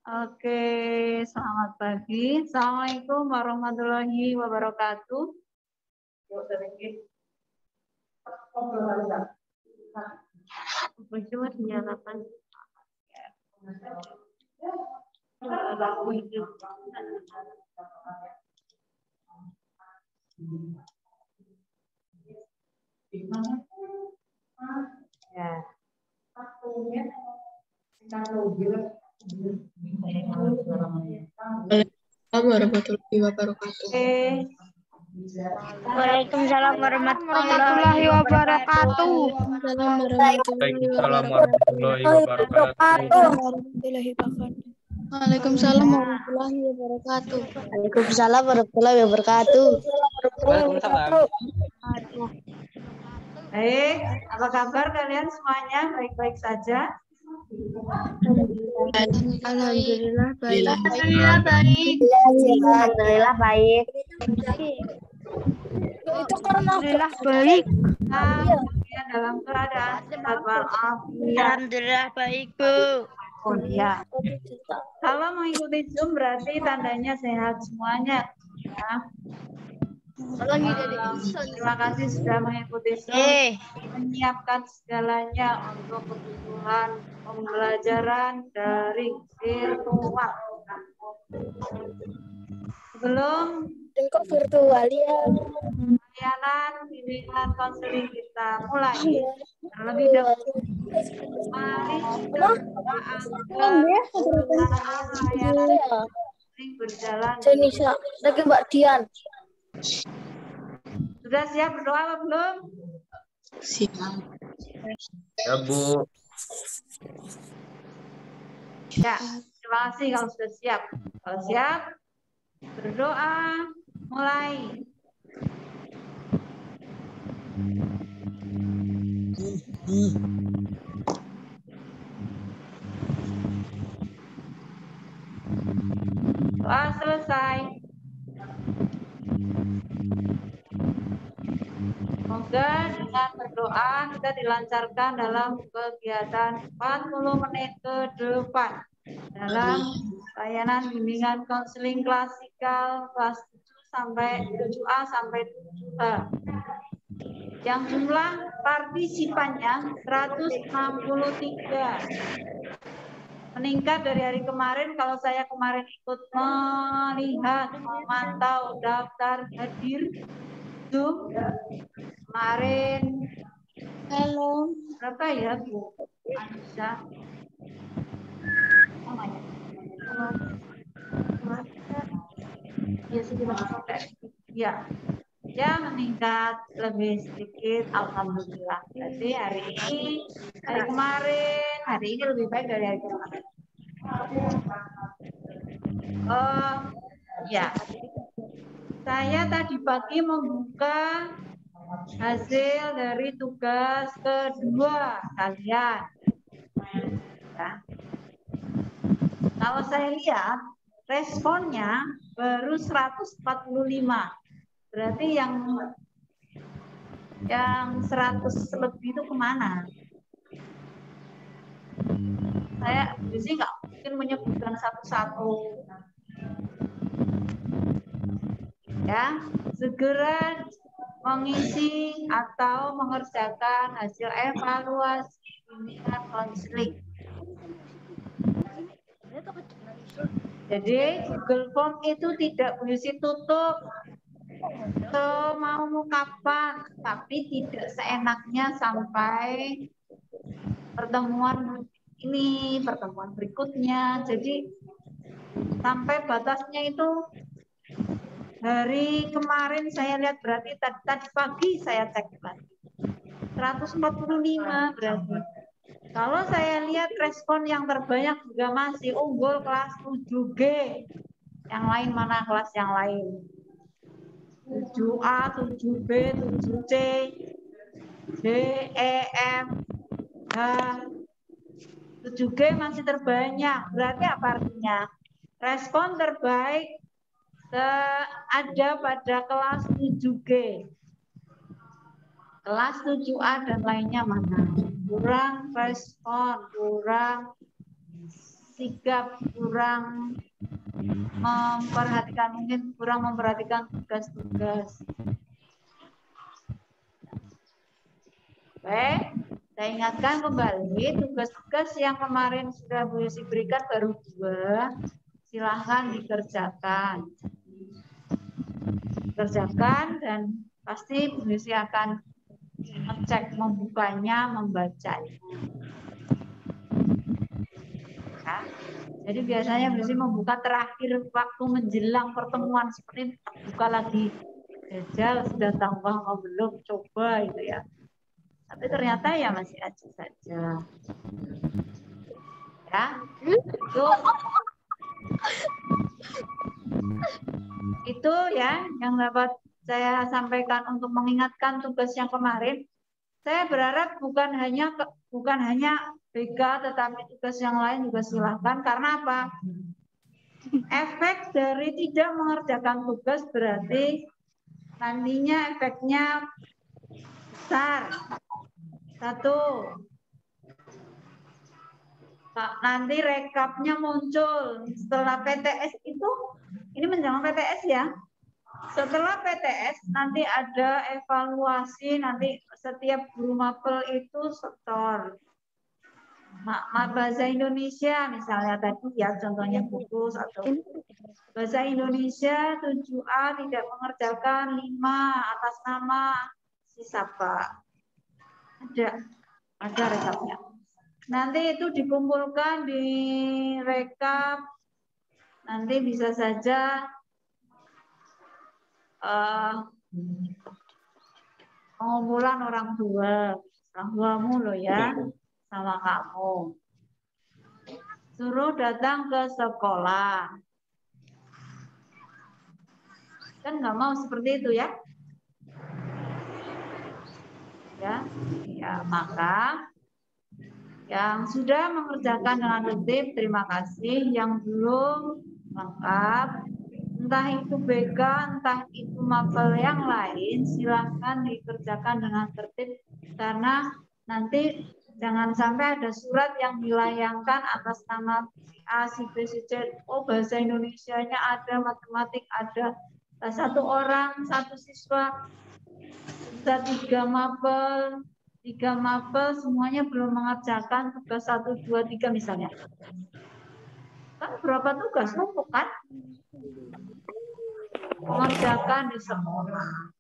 Oke, selamat pagi. Assalamualaikum warahmatullahi wabarakatuh. Coba dinyalakan. Ya. Assalamualaikum warahmatullahi wabarakatuh. Waalaikumsalam warahmatullahi wabarakatuh. Waalaikumsalam warahmatullahi wabarakatuh. Waalaikumsalam warahmatullahi wabarakatuh. Waalaikumsalam warahmatullahi wabarakatuh. Baik, apa kabar kalian semuanya? Baik-baik saja? Alhamdulillah baik. Alhamdulillah baik. Alhamdulillah baik. Alhamdulillah baik. Kalian dalam keadaan sehat walafiat. Alhamdulillah baik, Bu. Oh ya. Kalau mengikuti Zoom berarti tandanya sehat semuanya. Ya. Terima kasih sudah mengikuti Zoom. Menyiapkan segalanya untuk kebutuhan pembelajaran dari virtual. Sebelum Kok virtual ya? layanan bimbingan konseling kita mulai, terlebih dahulu mari kita berdoa agar layanan konseling berjalan. Denisa, lagi Mbak Dian. Sudah siap berdoa apa belum? Siap. Ya, Bu. Ya, terima kasih kalau sudah siap. Kalau siap, berdoa mulai. Doa selesai. Semoga dengan berdoa kita dilancarkan dalam kegiatan 40 menit ke depan dalam layanan bimbingan konseling klasikal kelas 7 sampai 7A sampai 7A. Yang jumlah partisipannya 163. Meningkat dari hari kemarin. Kalau saya kemarin ikut melihat, memantau daftar hadir Zoom kemarin. Halo. Berapa ya, Bu Anissa? Namanya. Ya, ya. Ya, meningkat lebih sedikit, alhamdulillah. Jadi hari ini, hari kemarin, hari ini lebih baik dari hari kemarin. Ya, saya tadi pagi membuka hasil dari tugas kedua kalian. Ya. Kalau saya lihat responnya baru 145. Berarti yang 100 lebih itu kemana? Saya di sini nggak mungkin menyebutkan satu-satu. Ya, segera mengisi atau mengerjakan hasil evaluasi bimbingan konseling. Jadi Google Form itu tidak berisi tutup. Mau kapan, tapi tidak seenaknya sampai pertemuan ini, pertemuan berikutnya. Jadi sampai batasnya itu hari kemarin saya lihat berarti tadi pagi saya cek lagi 145 berarti. Kalau saya lihat respon yang terbanyak juga masih unggul kelas 7G. Yang lain mana kelas yang lain? 7A, 7B, 7C, D, E, F, H, 7G masih terbanyak. Berarti apa artinya? Respon terbaik ada pada kelas 7G. Kelas 7A dan lainnya mana? Kurang respon, kurang sigap, kurang memperhatikan, mungkin kurang memperhatikan tugas-tugas. Baik, saya ingatkan kembali tugas-tugas yang kemarin sudah Bu Yusi berikan baru 2. Silahkan dikerjakan. Kerjakan dan pasti Bu Yusi akan ngecek membukanya, membacanya. Ya. Jadi biasanya Bu Yusi membuka terakhir waktu menjelang pertemuan seperti ini, buka lagi. Jajal sudah tambah atau belum, coba itu ya. Tapi ternyata ya masih aja saja. Ya, itu ya yang dapat saya sampaikan untuk mengingatkan tugas yang kemarin. Saya berharap bukan hanya BK tetapi tugas yang lain juga silahkan. Karena apa? Efek dari tidak mengerjakan tugas berarti nantinya efeknya besar. 1, nanti rekapnya muncul setelah PTS itu, ini menjelang PTS ya. Setelah PTS nanti ada evaluasi, nanti setiap guru mapel itu setor. Bahasa Indonesia misalnya tadi ya contohnya buku atau bahasa Indonesia 7A tidak mengerjakan 5 atas nama si siapa. Ada rekapnya. Nanti itu dikumpulkan di rekap. Nanti bisa saja pengumpulan orang tuamu loh ya, sama kamu. Suruh datang ke sekolah. Kan nggak mau seperti itu ya. Ya, maka yang sudah mengerjakan dengan tertib, terima kasih. Yang belum lengkap, entah itu BK, entah itu mapel yang lain, silahkan dikerjakan dengan tertib. Karena nanti jangan sampai ada surat yang dilayangkan atas nama A, si B, si C. Oh, bahasa Indonesianya ada, matematik ada. Satu orang, satu siswa, bisa 3 mapel semuanya belum mengerjakan tugas 1, 2, 3 misalnya. Kan berapa tugas? Numpuk kan? Mengerjakan di sekolah.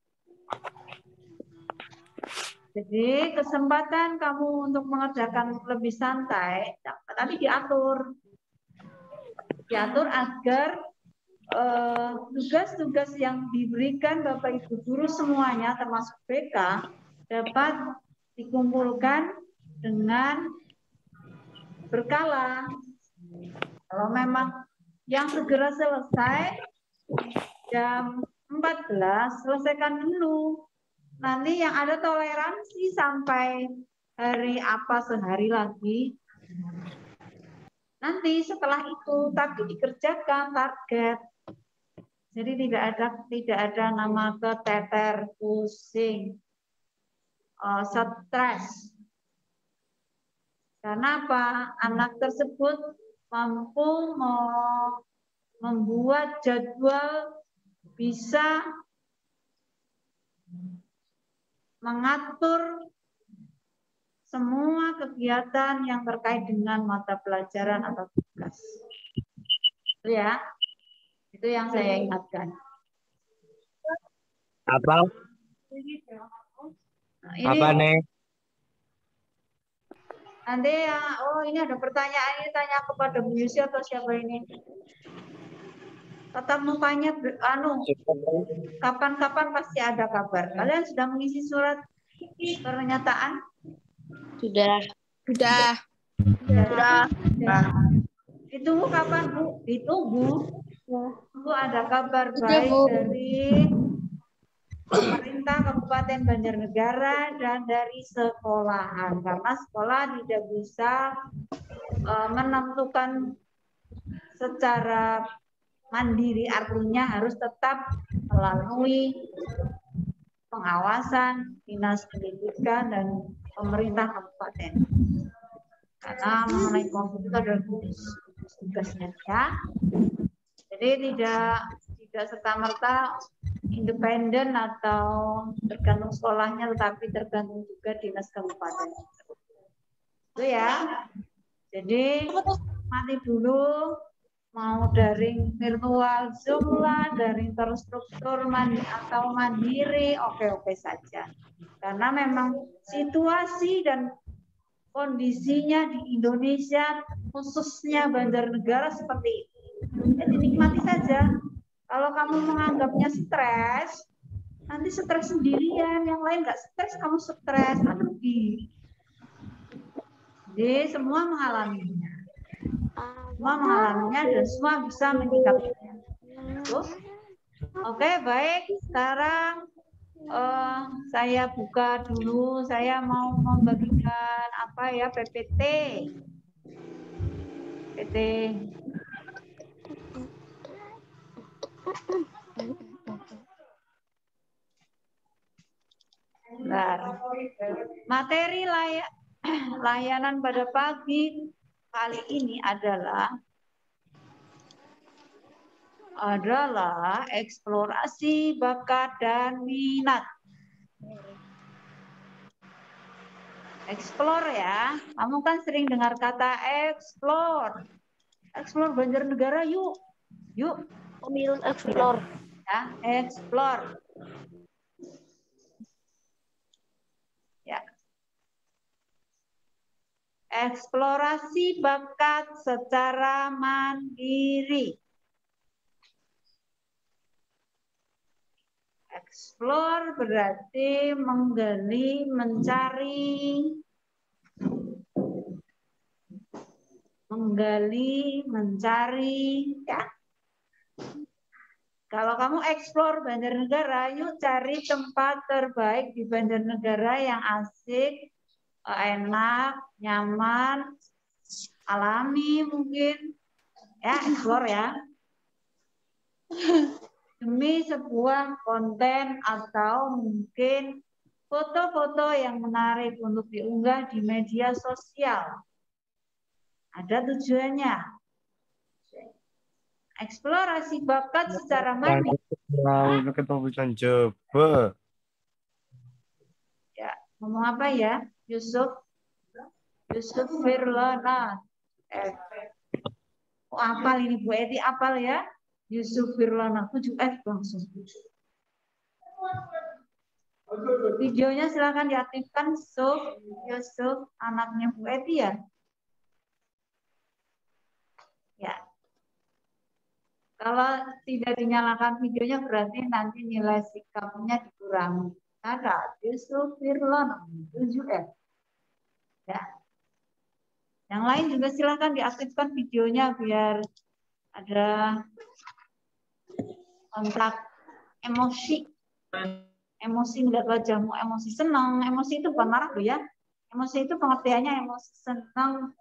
Jadi kesempatan kamu untuk mengerjakan lebih santai, tapi diatur agar tugas-tugas yang diberikan Bapak Ibu guru semuanya termasuk BK dapat dikumpulkan dengan berkala. Kalau memang yang segera selesai jam 14, selesaikan dulu. Nanti yang ada toleransi sampai hari apa sehari lagi. Nanti setelah itu tapi dikerjakan target. Jadi tidak ada nama keteter, pusing, stres. Karena apa? Anak tersebut mampu membuat jadwal, bisa mengatur semua kegiatan yang terkait dengan mata pelajaran atau tugas. Itu ya. Itu yang saya ingatkan. Apa? Nah, ini, apa nih? Nanti ya, ini ada pertanyaan, ini tanya kepada Bu Yusi atau siapa ini? Tatap mukanya, kapan-kapan pasti ada kabar. Kalian sudah mengisi surat pernyataan? Sudah. Ditunggu kapan, Bu? Ditunggu. Tunggu ada kabar baik dari pemerintah Kabupaten Banjarnegara dan dari sekolahan. Karena sekolah tidak bisa menentukan secara mandiri, artinya harus tetap melalui pengawasan Dinas Pendidikan dan pemerintah kabupaten. Karena mengenai COVID itu adalah tugasnya ya. Jadi tidak serta-merta independen atau tergantung sekolahnya, tetapi tergantung juga dinas kabupaten. Itu ya. Jadi mati dulu mau daring virtual Zoom lah, daring terstruktur atau mandiri, oke-oke saja. Karena memang situasi dan kondisinya di Indonesia, khususnya Banjarnegara seperti itu. Jadi nikmati saja. Kalau kamu menganggapnya stres, nanti stres sendirian, yang lain nggak stres, kamu stres, rugi. Jadi semua mengalaminya. Semua mengalaminya dan semua bisa menyikapinya. Oke, baik. Sekarang saya buka dulu. Saya mau membagikan apa ya, PPT. PPT. Bentar. Materi layanan pada pagi kali ini adalah eksplorasi bakat dan minat. Explore ya. Kamu kan sering dengar kata explore. Explore Banjarnegara yuk. Yuk. Pemilu explore. Ya, explore. Ya. Eksplorasi bakat secara mandiri. Explore berarti menggali, mencari, ya. Kalau kamu explore Banjarnegara, yuk cari tempat terbaik di Banjarnegara yang asik, enak, nyaman, alami mungkin, ya explore ya. Demi sebuah konten atau mungkin foto-foto yang menarik untuk diunggah di media sosial. Ada tujuannya. Eksplorasi bakat secara mandiri. Ya, ngomong apa ya? Yusuf Firlana. Oh, apal ini Bu Eti, apal ya? Yusuf Firlana 7F langsung. Videonya silakan diaktifkan. Yusuf anaknya Bu Eti ya. Ya. Kalau tidak dinyalakan videonya berarti nanti nilai sikapnya dikurangi. Ada Yusuf Firlana 7F. Ya. Yang lain juga silakan diaktifkan videonya biar ada kontak emosi. Emosi melihat wajahmu, emosi senang, emosi itu bukan marah ya. Emosi itu pengertiannya emosi senang,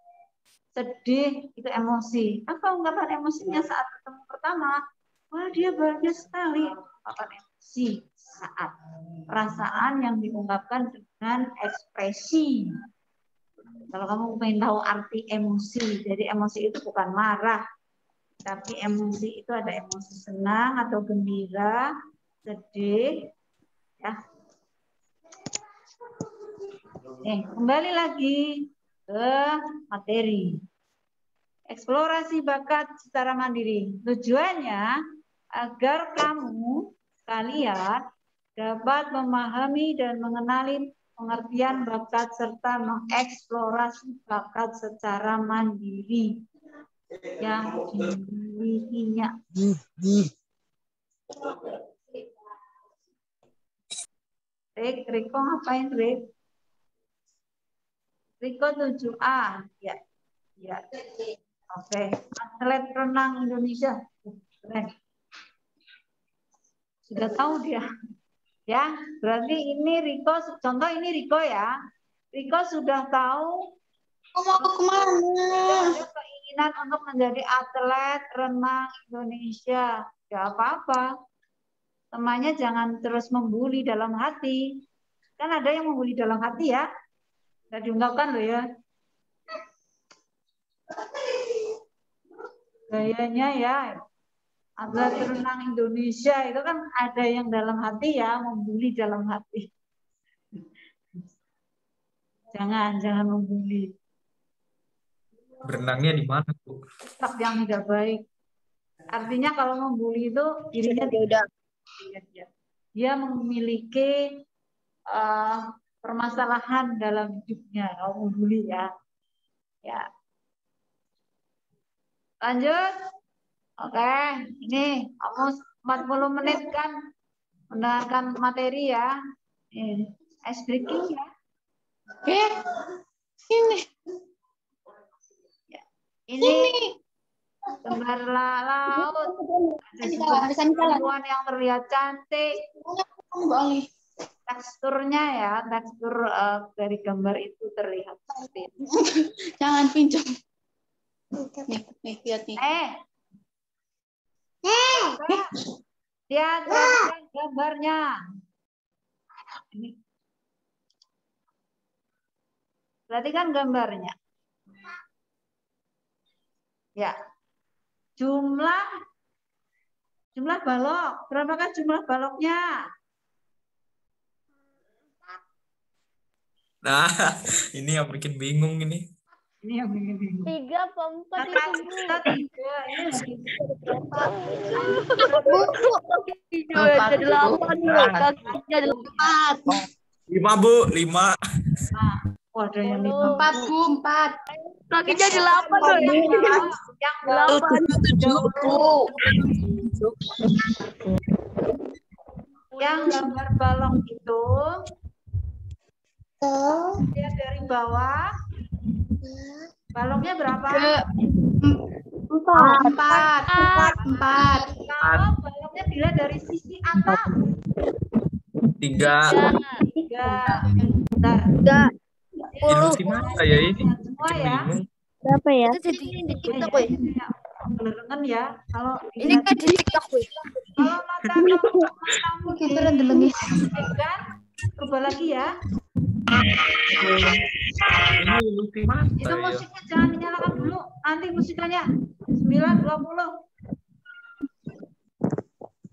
sedih, itu emosi. Apa ungkapan emosinya saat ketemu pertama? Wah, dia bahagia sekali. Ungkapan emosi saat perasaan yang diungkapkan dengan ekspresi. Kalau kamu ingin tahu arti emosi, jadi emosi itu bukan marah, tapi emosi itu ada emosi senang atau gembira, sedih, ya. Kembali lagi ke materi. Eksplorasi bakat secara mandiri. Tujuannya agar kalian dapat memahami dan mengenali pengertian bakat serta mengeksplorasi bakat secara mandiri yang dimilikinya. Riko ngapain, Riko 7A. Ya. Ya. Oke. Atlet renang Indonesia. Keren. Sudah tahu dia. Ya, berarti ini Riko, contoh ini Riko ya. Riko sudah tahu Mau kemana? ada keinginan untuk menjadi atlet renang Indonesia. Ya apa-apa. temannya jangan terus membuli dalam hati. Kan ada yang membuli dalam hati ya. Nggak diungkapkan loh ya. Gayanya ya. Atlet renang Indonesia itu kan ada yang dalam hati ya, membuli dalam hati. Jangan membuli. Berenangnya di mana, Bu? Sikap yang tidak baik. Artinya kalau membuli itu dirinya tidak. Dia memiliki permasalahan dalam hidupnya. Kalau membuli ya. Ya. Lanjut. Oke, ini kamu 40 menit kan mendengarkan materi ya. Ice breaking ya. Oke. Ini. Ya. Ini gambar laut. Ada perempuan yang terlihat cantik. Teksturnya ya, tekstur dari gambar itu terlihat seperti itu. Jangan pinjam. Nih, lihat nih. Lihat gambarnya. Ini. Perhatikan gambarnya. Ya. Jumlah balok. Berapakah jumlah baloknya? Nah, ini yang bikin bingung ini. Ini yang bikin bingung. 3 apa 4 Kakak itu, Bu? kita 3. Ini Ada 8, Bu. Kakinya ada 4. 5, Bu, 5. Oh, ada yang 5. 4, Bu, 4. Kakinya ada 8, Bu. Yang bawah 7. Yang gambar balong itu lihat dari bawah. Balongnya berapa? 4. Kalau balongnya dilihat dari sisi atas. 3. 3. Bentar. Ilusi mata ya ini. Semua ya. Bingung. Berapa ya? Itu jadi di TikTok, Ini belengan ya. Kalau Ini kan di TikTok, Boy. kalau matamu Kita rendelengis. kan, coba lagi ya. Ini ilusi mata Itu ya. musiknya jangan dinyalakan dulu. Nanti musikanya 9:20.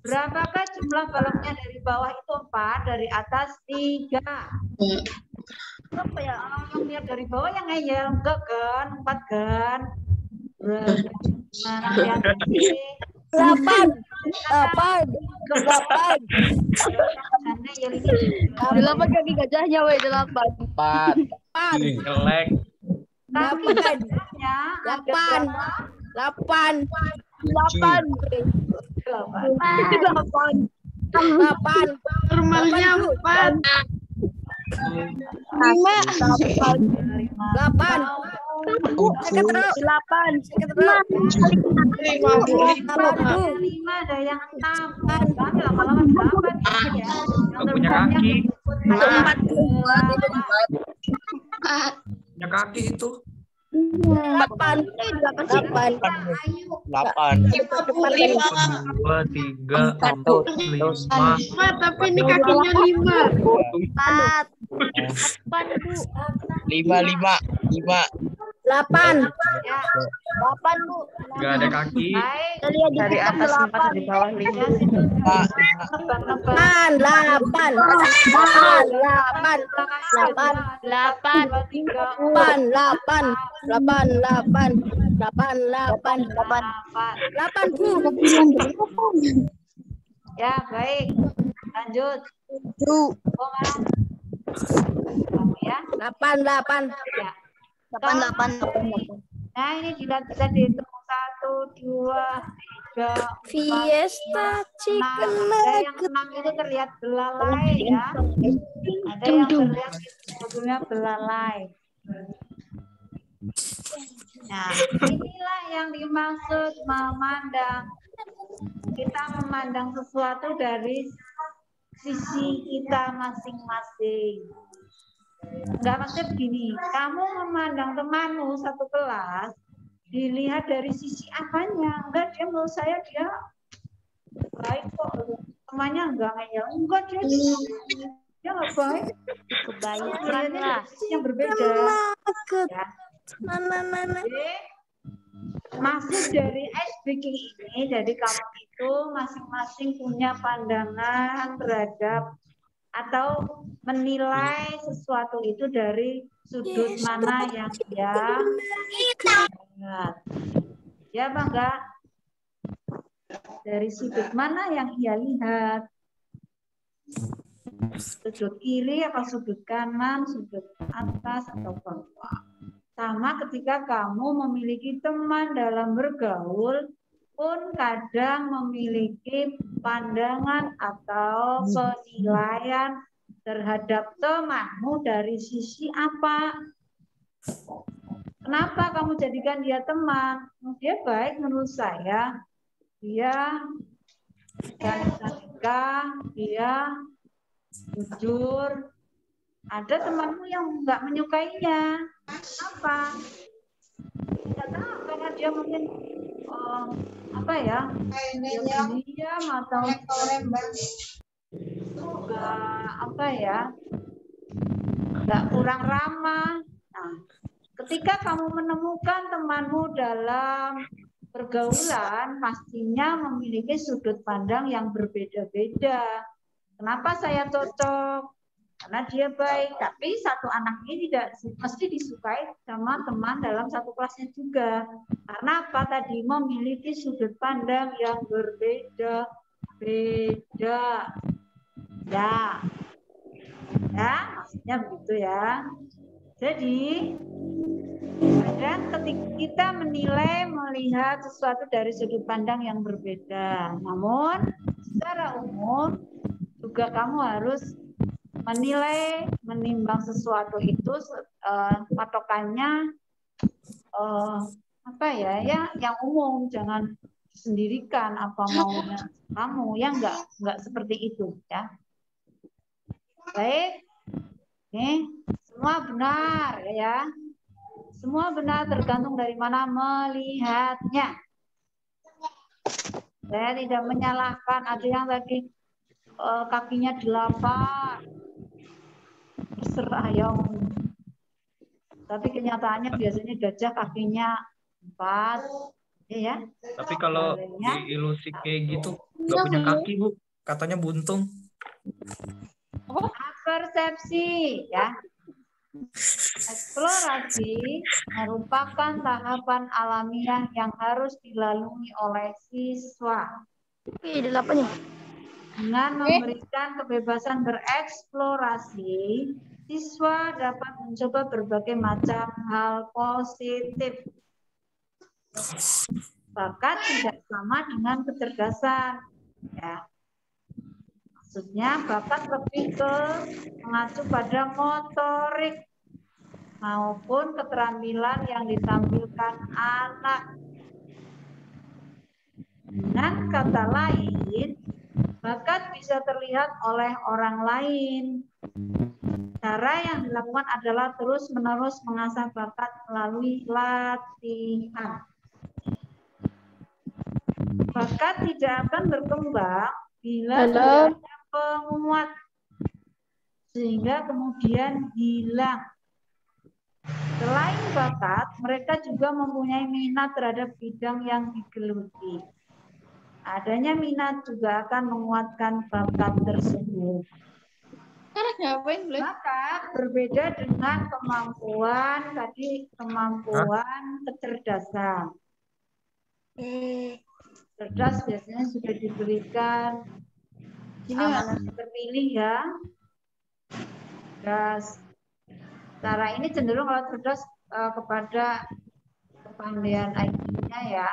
Berapakah jumlah baloknya dari bawah itu 4, dari atas 3. Berapa ya? Kalau yang lihat dari bawah yang ngeyel, enggak kan? 4 kan? Nah, nanti hati-hati. 8. Karena yang ini 8 kaki gajahnya, weh, 8. 4. Ih, jelek. kaki gajahnya ada 8. 8. 8. 8. Normalnya 4. 5. 8. Saya terus. 8. 5 ada yang 6. Kan lama-lama 8 ya. Yang Punya terbanyak kaki. yang 4. Punya kaki itu. 8. 8. 2, 3, 4, 5. Tapi ini kakinya 5. 4. 8, Bu. 8. ya. 8, Bu. Gak ada kaki. Baik. Dari atas 4, dari bawah 5. Ya, situ nebak-nebak. 8. 8, Bu. Ya, baik. Lanjut. Oh, kamu ya. 8. Ya. 8. Nah, ini bisa dihitung 1, 2, 3, 4, Fiesta 5, 6. chicken Ada yang nugget. 6 itu terlihat belalai ya. Ada yang terlihat sebetulnya belalai. Nah, inilah yang dimaksud memandang. Kita memandang sesuatu dari sisi kita masing-masing. Enggak, maksudnya begini, kamu memandang temanmu satu kelas, dilihat dari sisi apanya? Enggak, dia menurut saya dia baik kok, temannya enggak ngeyel, enggak dia nggak baik. Kebayang lah. Yang berbeda. Takut. Ya. Mana. Jadi, maksud dari ice breaking ini, jadi kamu itu masing-masing punya pandangan terhadap atau menilai sesuatu itu dari sudut mana yang dia lihat. Ya apa enggak? Dari sudut mana yang ia lihat? Sudut kiri apa sudut kanan, sudut atas atau bawah. Sama ketika kamu memiliki teman dalam bergaul pun kadang memiliki pandangan atau penilaian terhadap temanmu dari sisi apa? Kenapa kamu jadikan dia teman? Dia baik menurut saya. Dia dia jujur. Ada temanmu yang nggak menyukainya. Apa? Tidak tahu karena dia mungkin apa ya? Dia diam atau apa ya? Nggak kurang ramah. Nah, ketika kamu menemukan temanmu dalam pergaulan, pastinya memiliki sudut pandang yang berbeda-beda. Kenapa saya cocok? Karena dia baik, tapi satu anak ini tidak mesti disukai sama teman dalam satu kelasnya juga. Karena apa tadi? Memiliki sudut pandang yang berbeda-beda. Ya, maksudnya begitu ya. Jadi, kadang ketika kita menilai, melihat sesuatu dari sudut pandang yang berbeda. Namun, secara umum juga kamu harus menilai, menimbang sesuatu itu patokannya apa ya, yang umum, jangan sendirikan apa maunya kamu, ya enggak seperti itu ya. Baik, nih semua benar ya. Semua benar tergantung dari mana melihatnya. Saya tidak menyalahkan, ada yang tadi kakinya 8. Terserah ya. Tapi kenyataannya biasanya gajah kakinya 4. Ya. Tapi kalau di ilusi kayak gitu nggak punya kaki, Bu. Katanya buntung. Persepsi ya. Eksplorasi merupakan tahapan alamiah yang harus dilalui oleh siswa. Dengan memberikan kebebasan bereksplorasi, siswa dapat mencoba berbagai macam hal positif. Bakat tidak sama dengan kecerdasan. Ya. Maksudnya bakat lebih ke mengacu pada motorik maupun keterampilan yang ditampilkan anak. Dengan kata lain, bakat bisa terlihat oleh orang lain. Cara yang dilakukan adalah terus-menerus mengasah bakat melalui latihan. Bakat tidak akan berkembang bila tidak ada penguat, sehingga kemudian hilang. Selain bakat, mereka juga mempunyai minat terhadap bidang yang digeluti. Adanya minat juga akan menguatkan bakat tersebut. Bakat berbeda dengan kemampuan kecerdasan. Cerdas biasanya sudah diberikan terpilih ya. Cerdas. Cara ini cenderung kalau cerdas kepada kepandaian IQ-nya ya.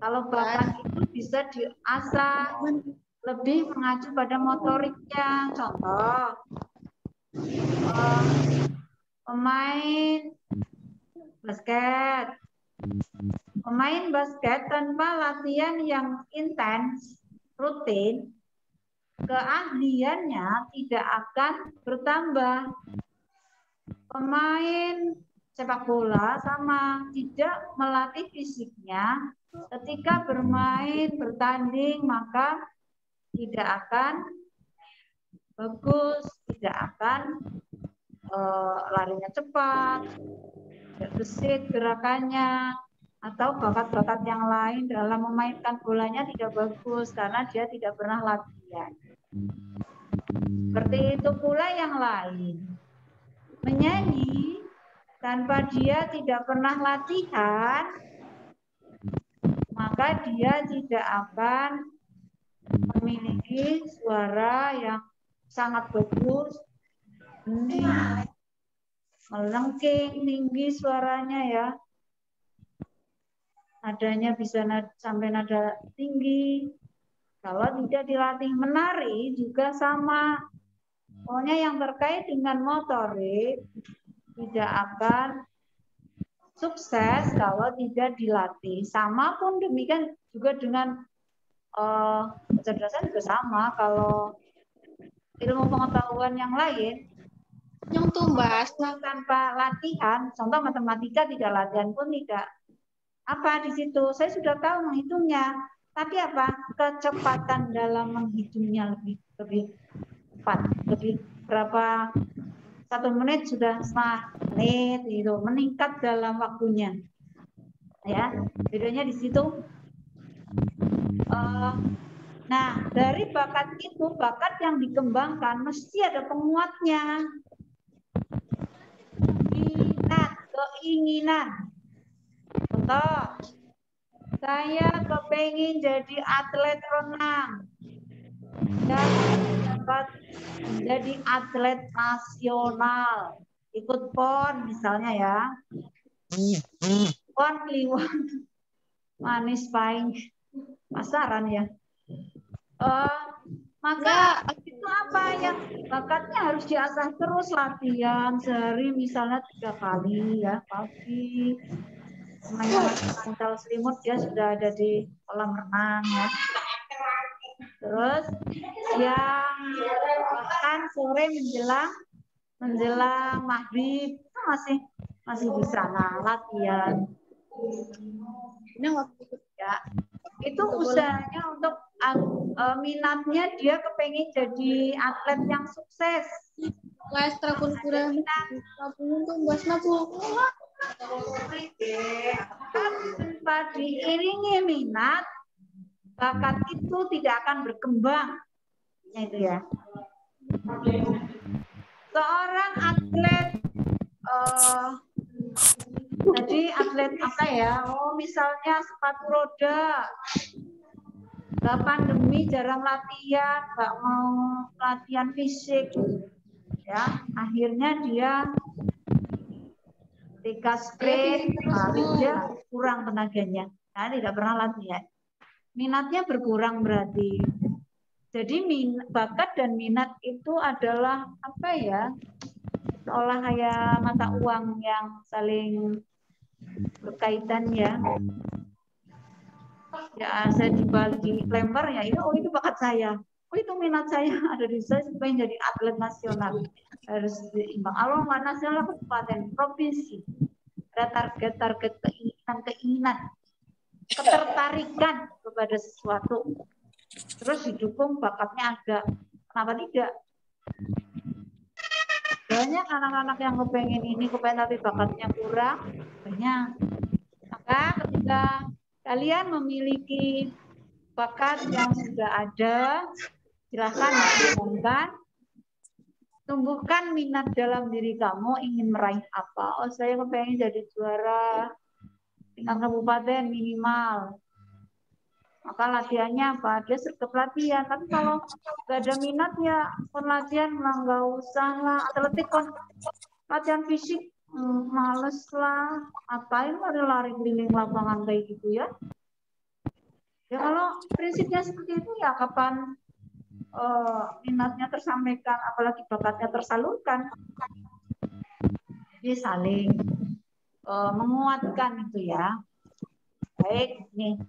Kalau bakat itu bisa diasah, lebih mengacu pada motoriknya. Contoh, pemain basket. Pemain basket tanpa latihan yang intens, rutin, keahliannya tidak akan bertambah. Pemain sepak bola sama, tidak melatih fisiknya, ketika bertanding maka tidak akan bagus, tidak akan larinya cepat, tidak gesit gerakannya, atau bakat-bakat yang lain dalam memainkan bolanya tidak bagus karena dia tidak pernah latihan. Seperti itu pula yang lain. Menyanyi tanpa dia tidak pernah latihan, maka dia tidak akan memiliki suara yang sangat bagus, melengking tinggi suaranya ya. Nadanya bisa sampai nada tinggi. Kalau tidak dilatih menari juga sama. Pokoknya yang terkait dengan motorik tidak akan sukses kalau tidak dilatih. Sama pun demikian juga dengan kecerdasan juga sama. Kalau ilmu pengetahuan yang lain Yang tumbas. tanpa latihan, contoh matematika tidak latihan pun tidak apa di situ. Saya sudah tahu menghitungnya, tapi apa kecepatan dalam menghitungnya lebih cepat, lebih berapa 1 menit sudah setengah menit itu meningkat dalam waktunya. Ya, bedanya di situ. Nah, dari bakat itu, bakat yang dikembangkan mesti ada penguatnya. Minat, keinginan. Contoh, saya kepengen jadi atlet renang dan dapat menjadi atlet nasional. Ikut PON misalnya ya. PON Kliwon manis paling pasaran ya. Maka itu apa yang bakatnya harus diasah terus, latihan sehari misalnya 3 kali ya, pagi mental selimut dia sudah ada di kolam renang ya. Terus siang bahkan sore menjelang maghrib masih di sana latihan. Ya, itu usahanya untuk minatnya dia kepengen jadi atlet yang sukses. Tanpa diiringi minat, bakat itu tidak akan berkembang. Itu ya. Seorang atlet jadi atlet apa ya? Oh, misalnya sepatu roda. Gak pandemi jarang latihan, gak mau latihan fisik. Ya, akhirnya dia ketika sprint, dia kurang tenaganya. Nah, tidak pernah latihan. Minatnya berkurang berarti. Jadi bakat dan minat itu adalah apa ya? Seolah kayak mata uang yang saling berkaitan ya. Ya, saya dilempar ya, itu bakat saya. Oh, itu minat saya ada di saya supaya jadi atlet nasional. Harus seimbang. Kalau nggak nasional, kabupaten, provinsi. Ada target keinginan, ketertarikan kepada sesuatu. Terus didukung bakatnya ada. Kenapa tidak? Banyak anak-anak yang kepengen ini, kepengen tapi bakatnya kurang. Banyak. Maka ketika kalian memiliki bakat yang sudah ada, silahkan dikembangkan. Tumbuhkan minat dalam diri kamu, ingin meraih apa. Oh, saya kepengen jadi juara tingkat kabupaten minimal. Maka latihannya apa? Dia sergap latihan. Tapi kalau nggak ada minat ya, latihan nggak usah lah. Atletik latihan fisik males lah. Apain ada lari keliling lapangan kayak gitu ya? Ya kalau prinsipnya seperti itu ya kapan minatnya tersampaikan, apalagi bakatnya tersalurkan. Jadi saling menguatkan itu ya. Baik, nih.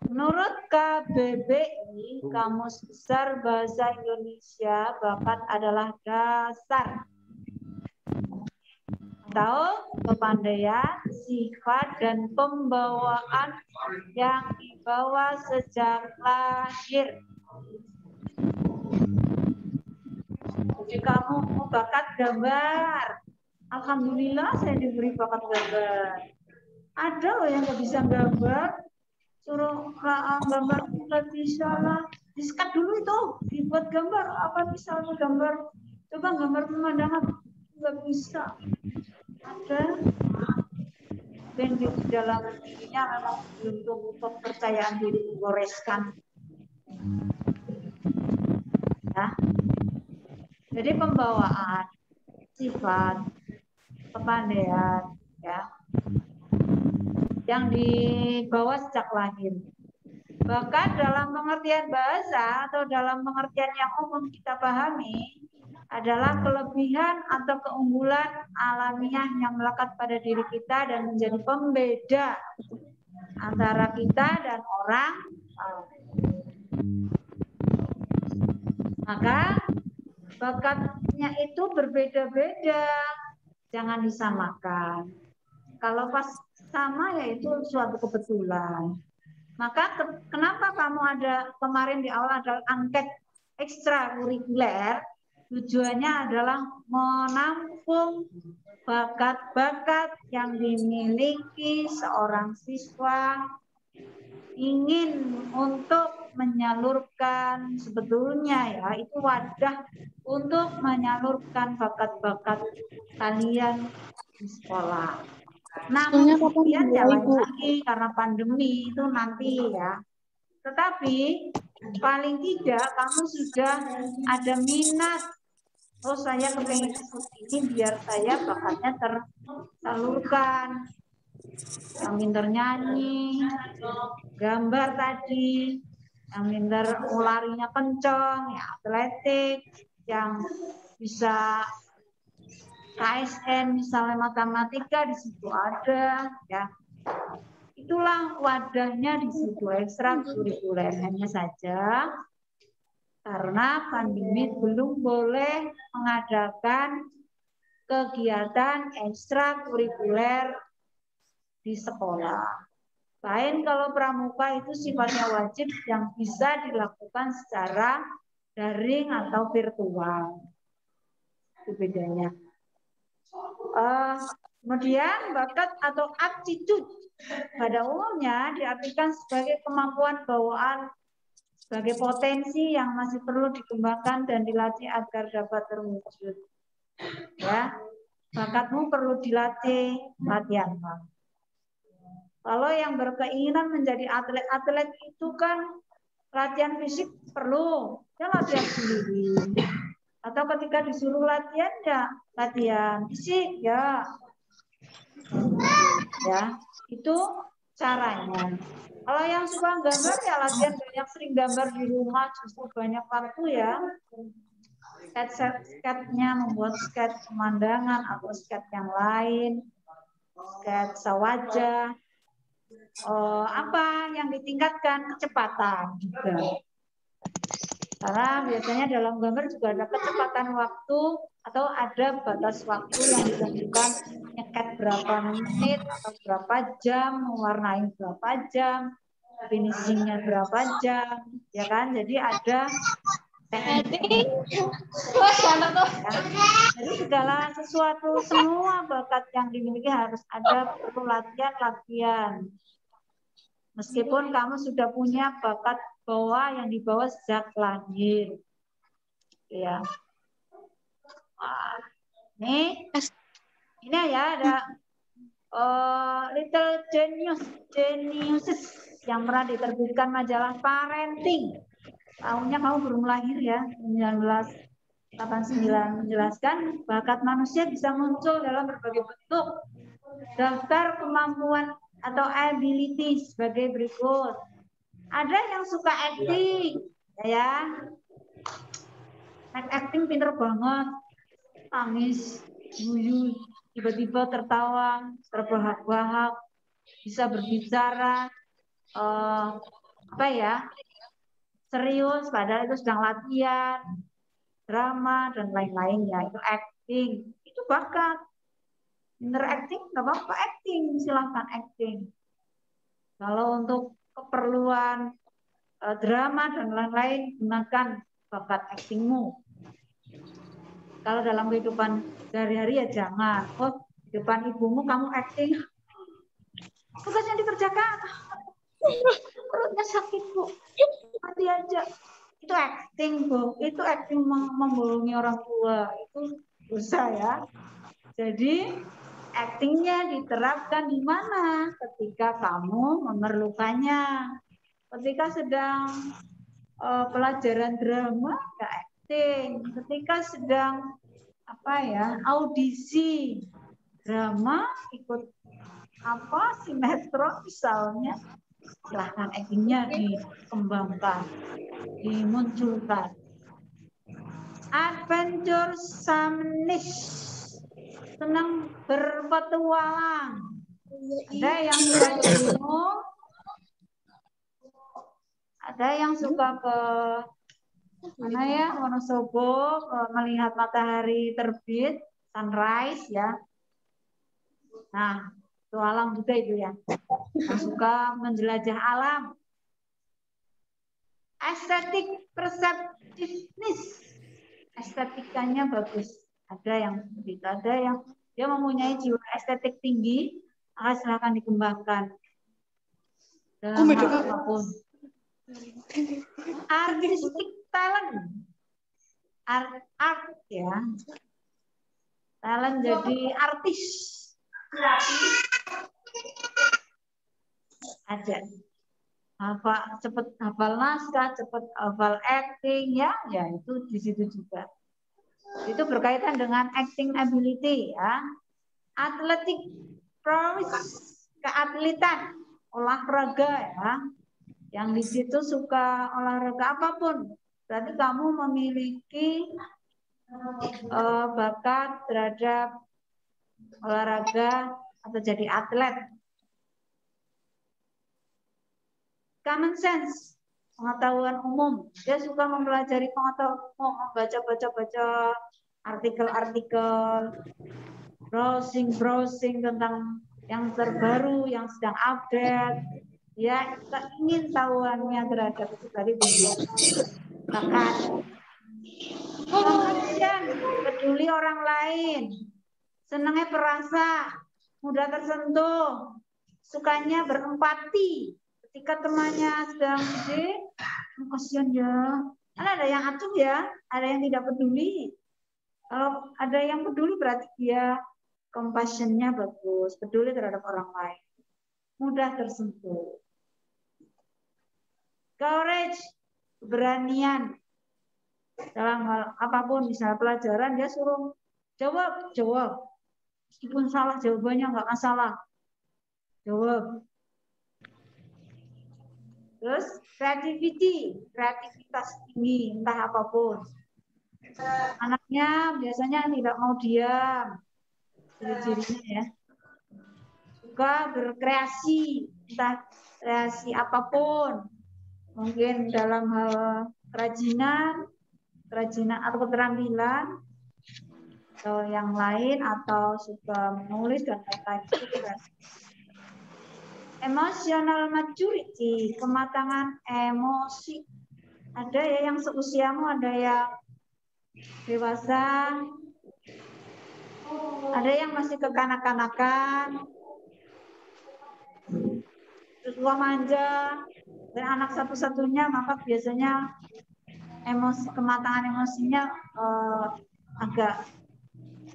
Menurut KBBI, Kamus Besar Bahasa Indonesia, bakat adalah dasar atau kepandaian, sifat, dan pembawaan yang dibawa sejak lahir. Jadi kamu bakat gambar. Alhamdulillah saya diberi bakat gambar. Ada loh yang nggak bisa gambar, suruh gambar nggak bisa lah. Diskat dulu itu, dibuat gambar. Apa misalnya gambar? Coba gambar pemandangan nggak bisa. Ada. Dan di dalam dirinya memang belum tumbuh kepercayaan diri, menggoreskan. Ya. Jadi pembawaan sifat kepandaian ya yang dibawa sejak lahir. Bahkan dalam pengertian bahasa atau dalam pengertian yang umum kita pahami adalah kelebihan atau keunggulan alamiah yang melekat pada diri kita dan menjadi pembeda antara kita dan orang lain. Maka bakatnya itu berbeda-beda, jangan disamakan. Kalau pas sama ya itu suatu kebetulan. Maka kenapa kamu ada kemarin di awal ada angket ekstrakurikuler? Tujuannya adalah menampung bakat-bakat yang dimiliki seorang siswa ingin untuk menyalurkan, sebetulnya ya itu wadah untuk menyalurkan bakat-bakat kalian di sekolah. Namun kemudian ya lain lagi karena pandemi itu nanti ya. Tetapi paling tidak kamu sudah ada minat. Oh saya kepengen seperti ini biar saya bakatnya tersalurkan. Yang pintar nyanyi, gambar tadi, yang pintar larinya kencang, ya atletik, yang bisa KSN misalnya matematika di situ ada, ya. Itulah wadahnya di situ ekstrakurikuler. Hanya saja karena pandemi belum boleh mengadakan kegiatan ekstrakurikuler di sekolah. Lain kalau pramuka itu sifatnya wajib yang bisa dilakukan secara daring atau virtual. Itu bedanya. Kemudian bakat atau aptitude pada umumnya diartikan sebagai kemampuan bawaan sebagai potensi yang masih perlu dikembangkan dan dilatih agar dapat terwujud. Ya, bakatmu perlu dilatih, latihan. Kalau yang berkeinginan menjadi atlet itu kan latihan fisik perlu, ya latihan sendiri. Atau ketika disuruh latihan ya latihan fisik ya. Ya, itu caranya. Kalau yang suka gambar ya latihan banyak, sering gambar di rumah, justru banyak waktu ya. Sketch-nya membuat sketch pemandangan atau sketch yang lain, sketsa wajah. Apa yang ditingkatkan kecepatan juga. Karena biasanya dalam gambar juga ada kecepatan waktu atau ada batas waktu yang ditentukan, nyekat berapa menit atau berapa jam, mewarnai berapa jam, finishingnya berapa jam, ya kan? Jadi ada teknik. Ya. Jadi segala sesuatu, semua bakat yang dimiliki harus ada perlu latihan. Meskipun kamu sudah punya bakat bawah yang dibawa sejak lahir, ya. Wah, ini ya ada Little Geniuses yang pernah diterbitkan majalah Parenting. Tahunnya kamu belum lahir ya, 1989, menjelaskan bakat manusia bisa muncul dalam berbagai bentuk. Daftar kemampuan atau ability sebagai berikut. Ada yang suka acting, ya. Acting pinter banget, tangis, guyu, tiba-tiba tertawa, terbahak-bahak, bisa berbicara, serius, padahal itu sedang latihan, drama dan lain-lainnya. Itu acting, itu bakat. Pinter acting, nggak apa-apa acting, silahkan acting. Kalau untuk keperluan drama dan lain-lain gunakan bakat aktingmu. Kalau dalam kehidupan sehari-hari ya jangan. Oh, di depan ibumu kamu akting. Tugasnya dikerjakan. Perutnya sakit, Bu. Mati aja. Itu acting, Bu. Itu acting membohongi orang tua. Itu dosa ya. Jadi actingnya diterapkan di mana? Ketika kamu memerlukannya. Ketika sedang pelajaran drama, ya acting. Ketika sedang audisi drama, ikut sinetron misalnya, silahkan actingnya dikembangkan, dimunculkan. Adventure senang berpetualang. Ada yang suka ke gunung, ada yang suka ke Wonosobo, melihat matahari terbit, sunrise ya. Nah, petualang juga itu ya. Yang suka menjelajah alam. Estetik perceptiveness. Estetikanya bagus. Ada yang begitu, ada yang dia mempunyai jiwa estetik tinggi, silahkan dikembangkan dalam hal apapun. Artistic talent, art ya, talent jadi artis. Ada cepat hafal naskah, cepat hafal acting ya itu di situ juga. Itu berkaitan dengan acting ability ya. Athletic prowess, keatletan, olahraga ya. Yang di situ suka olahraga apapun. Berarti kamu memiliki bakat terhadap olahraga atau jadi atlet. Common sense, pengetahuan umum. Dia suka mempelajari pengetahuan umum, membaca artikel-artikel, browsing tentang yang terbaru, yang sedang update. Ya, ingin tahuannya terhadap itu tadi tinggi. Bakat. Kemudian peduli orang lain, senangnya perasa, mudah tersentuh, sukanya berempati. Ketika temannya sedang kasihan ya. Karena ada yang acuh ya, ada yang tidak peduli. Kalau ada yang peduli berarti dia compassion-nya bagus, peduli terhadap orang lain, mudah tersentuh. Courage, keberanian. Dalam hal apapun, misalnya pelajaran, dia suruh jawab. Meskipun salah jawabannya nggak masalah. Jawab. Terus kreativitas tinggi, entah apapun. Anaknya biasanya tidak mau diam. Ciri-cirinya ya. Suka berkreasi, entah kreasi apapun. Mungkin dalam hal kerajinan atau keterampilan atau yang lain, atau suka menulis dan lain-lain. Emotional maturity, kematangan emosi. Ada ya yang seusiamu, ada yang dewasa, ada yang masih kekanak-kanakan, terus manja, dan anak satu-satunya, maka biasanya kematangan emosinya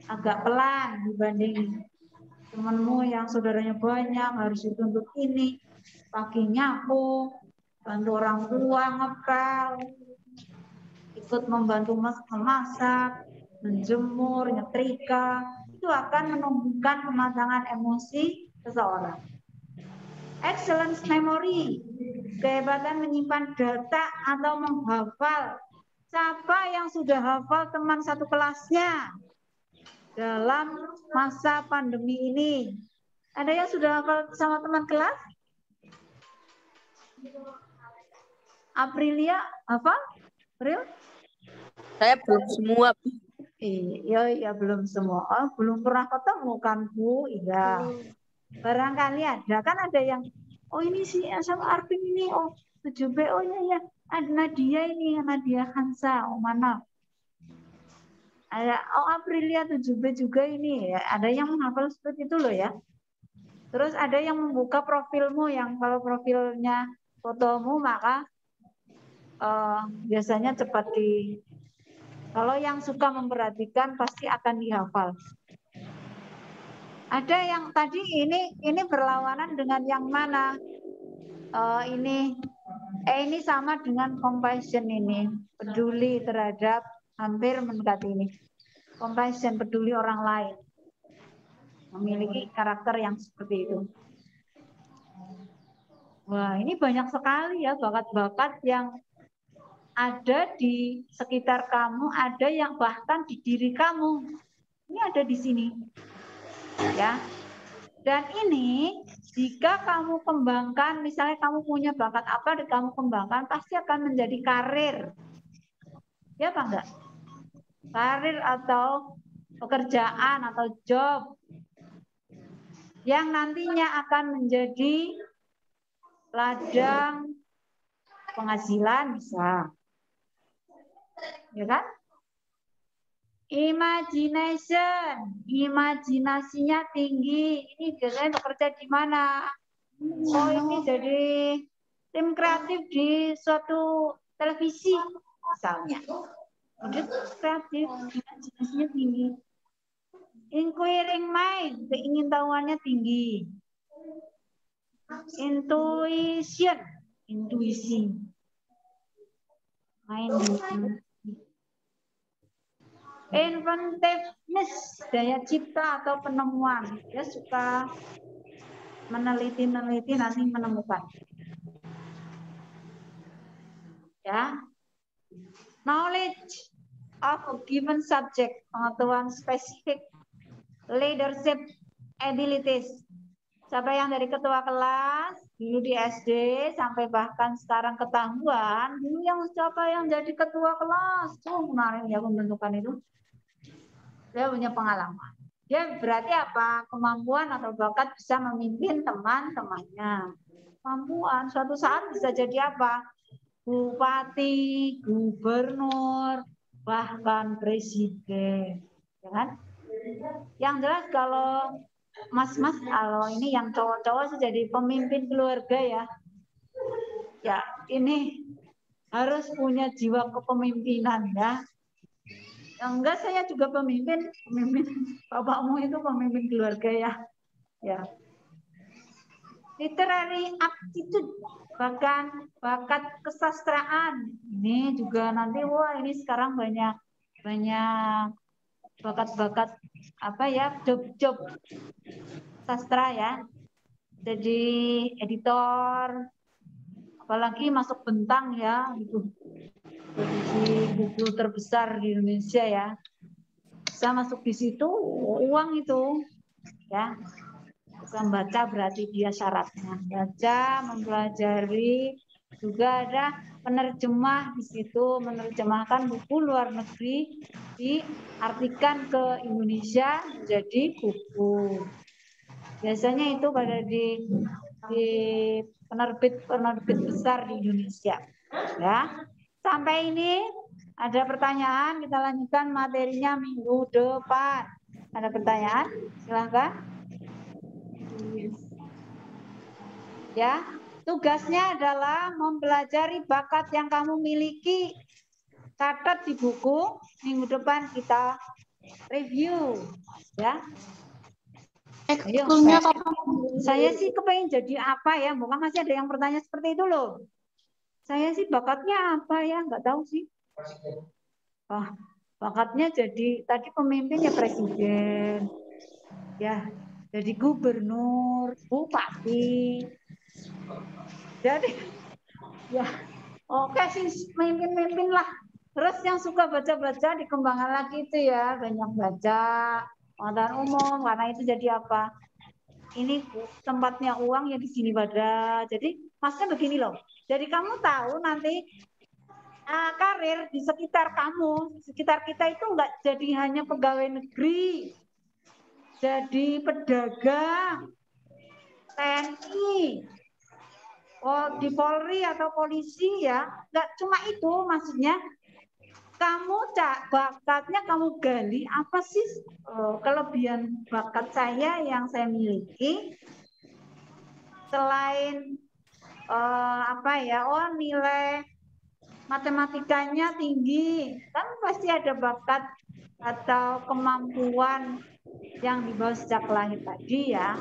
agak pelan dibanding temanmu yang saudaranya banyak, harus dituntut ini, pagi nyapu, bantu orang tua ngepel, ikut membantu memasak, menjemur, nyetrika. Itu akan menumbuhkan kematangan emosi seseorang. Excellence memory, kehebatan menyimpan data atau menghafal. Siapa yang sudah hafal teman satu kelasnya dalam masa pandemi ini? Ada yang sudah hafal sama teman kelas? Aprilia, hafal? April? Saya belum semua. Iya, belum semua. Oh, belum pernah ketemu kan, Bu? Iya. Barangkali ada. Kan ada yang, oh ini si sama Arvin ini, oh 7B, oh iya. Nadia ini, Nadia Hansa, mana? Ada Aprilia 7B juga ini ya. Ada yang menghafal seperti itu loh ya. Terus ada yang membuka profilmu yang kalau profilnya fotomu maka biasanya cepat di. Kalau yang suka memperhatikan pasti akan dihafal. Ada yang tadi ini berlawanan dengan yang mana? Ini sama dengan compassion ini, peduli terhadap hampir mendekati ini. Compassion, peduli orang lain. Memiliki karakter yang seperti itu. Wah, ini banyak sekali ya bakat-bakat yang ada di sekitar kamu, ada yang bahkan di diri kamu. Ini ada di sini. Ya. Dan ini jika kamu kembangkan, misalnya kamu punya bakat apa, dan kamu kembangkan, pasti akan menjadi karir. Ya apa enggak? Karir atau pekerjaan atau job yang nantinya akan menjadi ladang penghasilan bisa. Ya kan? Imagination, imajinasinya tinggi. Ini biasanya bekerja di mana? Oh, ini jadi tim kreatif di suatu televisi misalnya. Udah kreatif, imajinasinya tinggi. Inquiring mind, keingintahuannya tinggi. Intuition, intuisi. Inventiveness, daya cipta atau penemuan. Dia suka meneliti nanti menemukan. Ya. Knowledge of a given subject, pengetahuan spesifik. Leadership abilities. Siapa yang dari ketua kelas dulu di SD sampai bahkan sekarang ketahuan, dulu yang siapa yang jadi ketua kelas, kemarin ya pembentukan itu. Dia punya pengalaman. Dia berarti apa? Kemampuan atau bakat bisa memimpin teman-temannya. Kemampuan suatu saat bisa jadi apa? Bupati, gubernur, bahkan presiden. Ya kan? Yang jelas kalau mas-mas, kalau ini yang cowok-cowok sih jadi pemimpin keluarga ya. Ya, ini harus punya jiwa kepemimpinan ya. Yang enggak, saya juga pemimpin bapakmu itu pemimpin keluarga ya. Ya. Literary aptitude, bahkan bakat kesastraan. Ini juga nanti wah ini sekarang banyak bakat-bakat apa ya, job sastra ya. Jadi editor, apalagi masuk Bentang ya, gitu. Edisi buku terbesar di Indonesia ya. Bisa masuk di situ uang itu ya. Bukan baca berarti dia syaratnya. Baca, mempelajari, juga ada penerjemah di situ, menerjemahkan buku luar negeri diartikan ke Indonesia menjadi buku. Biasanya itu pada di penerbit besar di Indonesia. Ya. Sampai ini ada pertanyaan, kita lanjutkan materinya minggu depan. Ada pertanyaan? Silahkan. Ya, tugasnya adalah mempelajari bakat yang kamu miliki. Catat di buku, minggu depan kita review. Ya. Ayo, saya sih kepengen jadi apa ya? Bukan masih ada yang bertanya seperti itu loh. Saya sih bakatnya apa ya? Nggak tahu sih. Oh, bakatnya jadi tadi pemimpinnya presiden. Ya, jadi gubernur, bupati. Jadi ya, oke sih mimpin lah. Terus yang suka baca-baca dikembangkan lagi itu ya, banyak baca pengetahuan umum karena itu jadi apa? Ini tempatnya uang ya di sini pada. Jadi maksudnya begini loh. Jadi kamu tahu nanti karir di sekitar kamu, sekitar kita itu enggak jadi hanya pegawai negeri, jadi pedagang, TNI, Oh, di Polri atau polisi ya, nggak cuma itu maksudnya. Kamu bakatnya kamu gali apa sih kelebihan bakat saya yang saya miliki selain apa ya? Oh, nilai matematikanya tinggi, kan pasti ada bakat atau kemampuan yang dibawa sejak lahir tadi ya.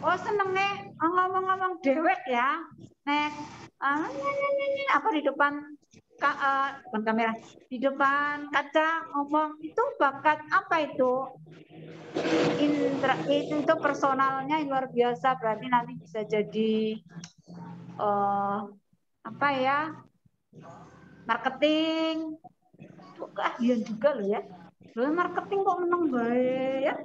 Oh, senengnya ngomong-ngomong dewek ya, nek apa di depan bukan kamera, di depan kaca ngomong itu bakat apa itu? Itu personalnya yang luar biasa, berarti nanti bisa jadi apa ya? Marketing. Itu keahlian juga loh ya. Loh, marketing kok menang baik ya?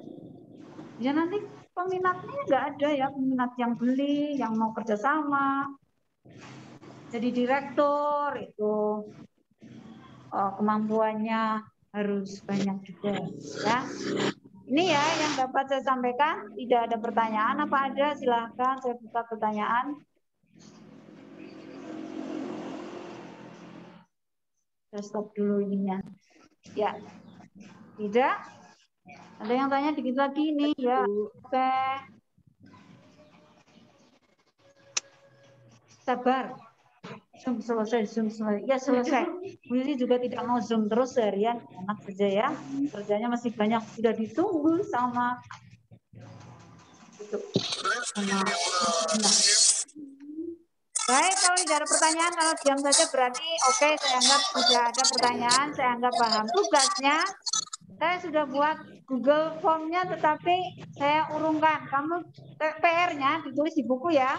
Ya nanti peminatnya nggak ada ya, peminat yang beli, yang mau kerjasama. Jadi direktur itu kemampuannya harus banyak juga ya. Ini ya yang dapat saya sampaikan. Tidak ada pertanyaan apa ada? Silahkan saya buka pertanyaan. Saya stop dulu ininya. Ya, tidak. Ada yang tanya dikit lagi nih ya. Oke. Sabar. Zoom selesai. Ya selesai. Willy juga tidak mau Zoom terus seharian. Enak saja ya. Kerjanya masih banyak. Sudah ditunggu sama itu. Baik, kalau tidak ada pertanyaan, kalau diam saja berarti oke, saya anggap tidak ada pertanyaan, saya anggap paham. Tugasnya, saya sudah buat Google Form-nya, tetapi saya urungkan. Kamu PR-nya ditulis di buku ya.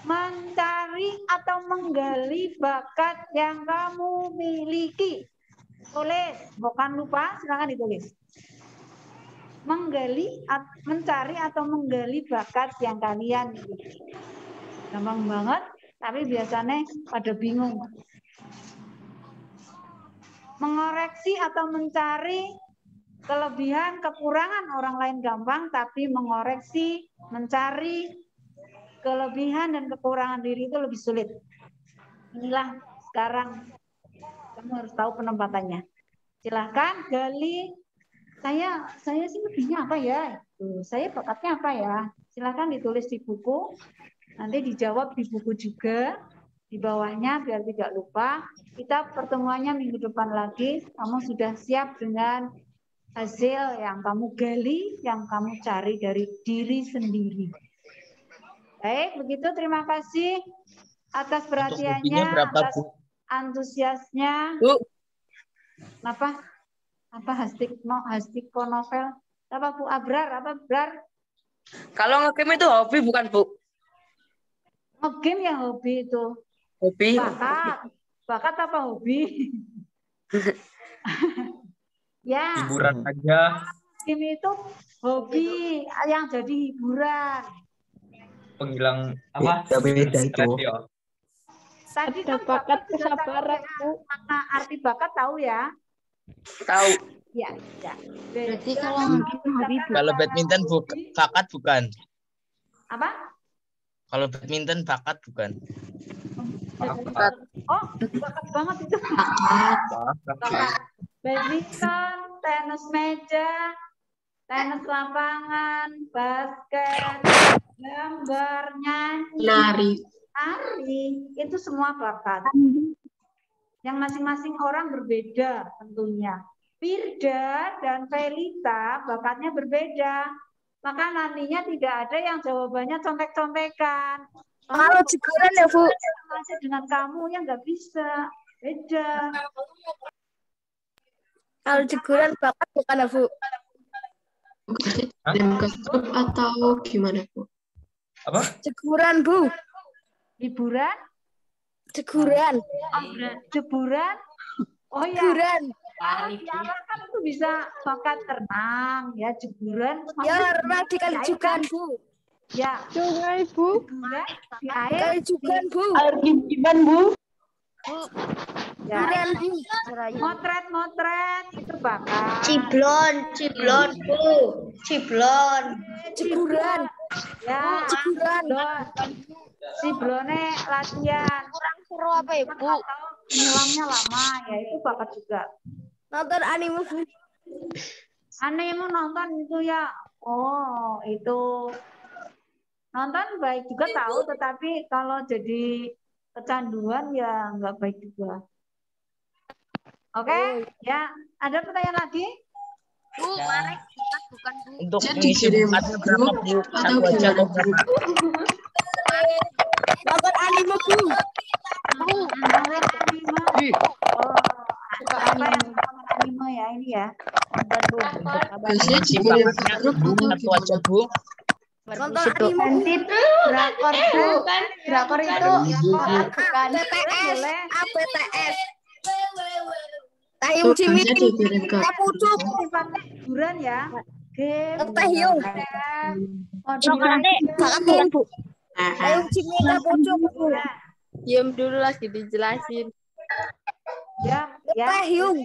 Mencari atau menggali bakat yang kamu miliki. Tulis, bukan lupa, silakan ditulis. Mencari atau menggali bakat yang kalian miliki. Gampang banget, tapi biasanya pada bingung. Mengoreksi atau mencari kelebihan, kekurangan orang lain gampang, tapi mengoreksi, mencari kelebihan dan kekurangan diri itu lebih sulit. Inilah sekarang kamu harus tahu penempatannya. Silahkan gali. Saya sih lebihnya apa ya? Saya bakatnya apa ya? Silahkan ditulis di buku. Nanti dijawab di buku juga, di bawahnya biar tidak lupa. Kita pertemuannya minggu depan lagi. Kamu sudah siap dengan hasil yang kamu gali, yang kamu cari dari diri sendiri. Baik, begitu. Terima kasih atas perhatiannya, atas antusiasnya. Apa? Apa Hastiko novel? Apa Bu Abrar? Apa Abrar? Kalau ngegame itu hobi bukan, Bu? Game yang hobi itu. Hobi. Bakat apa hobi? Ya. Hiburan aja. Game itu hobi yang jadi hiburan. Penghilang apa? Beda itu. Tadi ada bakat kesabaran, Bu. Makna arti bakat tahu ya? Tahu. Ya. Berarti kalau badminton bakat bukan? Apa? Kalau badminton bakat bukan? Bakat. Oh, bakat banget itu. Bakat. Badminton, tenis meja, tenis lapangan, basket, gambar, nyanyi, nari, itu semua bakat. Yang masing-masing orang berbeda tentunya. Firda dan Felita bakatnya berbeda. Maka nantinya tidak ada yang jawabannya contek-contekan. Kalau jeguran ya, Bu? Masih dengan kamu yang nggak bisa. Beda. Kalau jeguran bakat bukan ya, Bu? Atau gimana, Bu? Apa? Jeguran, Bu. Hiburan? Jeguran. Jeburan? Oh ya. Jeguran. Kan itu bisa bakat renang, ya jeburan. Ya, renang di kali juga, Bu. Ya. sungai, Bu. Jeburan di air. Kali juga, Bu. Air gimana, Bu? Ya. Motret itu bakat. Ciblon, Bu. Ciblon. Jeguran. Ya. Jeguran. si Brone latihan. Kurang seru apa ya, Bu? Atau nyulamnya lama, ya itu bakat juga. Nonton anime, Bu. Aneh mau nonton itu ya. Oh, itu nonton baik juga tahu, tetapi kalau jadi kecanduan ya nggak baik juga. Oke, ya. Ada pertanyaan lagi? Bu, Marek bakat bukan, Bu? Untuk Jadi mengisi kirim bakatnya berapa grup Bu? atau Satu aja gimana, atau Bu? berapa? Nonton anime, Bu. Nonton anime. Oh, apa yang nonton anime ya ini ya? Biasanya Mengisi dikirim ke bakatnya grup Bu, atau satu aja gimana? Bu. Nonton anime, Bu. Drakor bukan? Drakor itu bukan BTS, boleh. BTS. Taeyong Jimin, Biasanya dikirim ke Kapucuk, Sifatnya hiburan ya. Game. Taeyong. Bakat Bu. Taeyong Jimin, Kapucuk, Bu. Diam dulu lagi dijelasin. Ya, ya. Taeyong.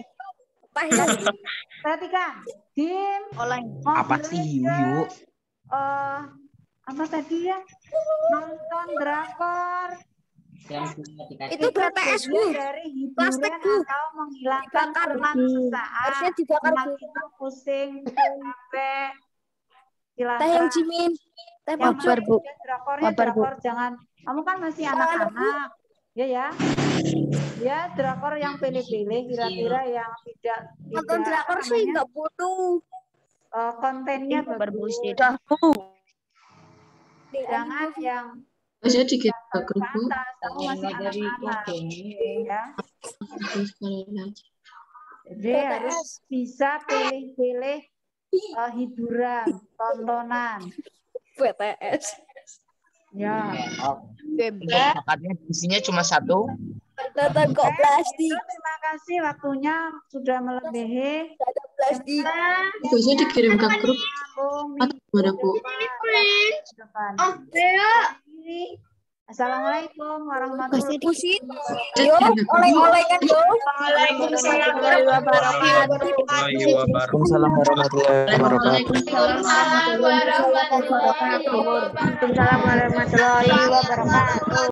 Perhatikan. Game. Apa sih Yuyu? Apa tadi ya? Nonton drakor. Itu BTS, Bu. Dari Plastik, hiburan Bu. atau menghilangkan Dibakar, Bu. keluhan sesaat. Harusnya dibakar, Bu. Itu pusing, capek. Taeyong Silahkan. Jimin. Yang Wabar, Bu. penting drakornya Wabar, Bu. drakor jangan. Kamu kan masih anak-anak. Ya. Ya, drakor yang pilih-pilih kira-kira yang tidak Nonton drakor apa sih namanya, nggak butuh. kontennya bagus. Jangan yang Biasanya dikirim ke grup, Bu. pantas. Kamu masih anak-anak. Ya. Terus sekali lagi. Jadi harus bisa pilih-pilih hiburan, tontonan. BTS. Ya. Untuk bakatnya isinya cuma satu. Nonton kok plastik. Terima kasih waktunya sudah melebihi. Ada plastik. Biasanya dikirim ke grup atau gimana, Bu? Assalamualaikum warahmatullahi wabarakatuh. Yo, oleh-olehnya yo. Waalaikumsalam Warahmatullahi wabarakatuh. Waalaikumsalam warahmatullahi wabarakatuh. Waalaikumsalam warahmatullahi wabarakatuh.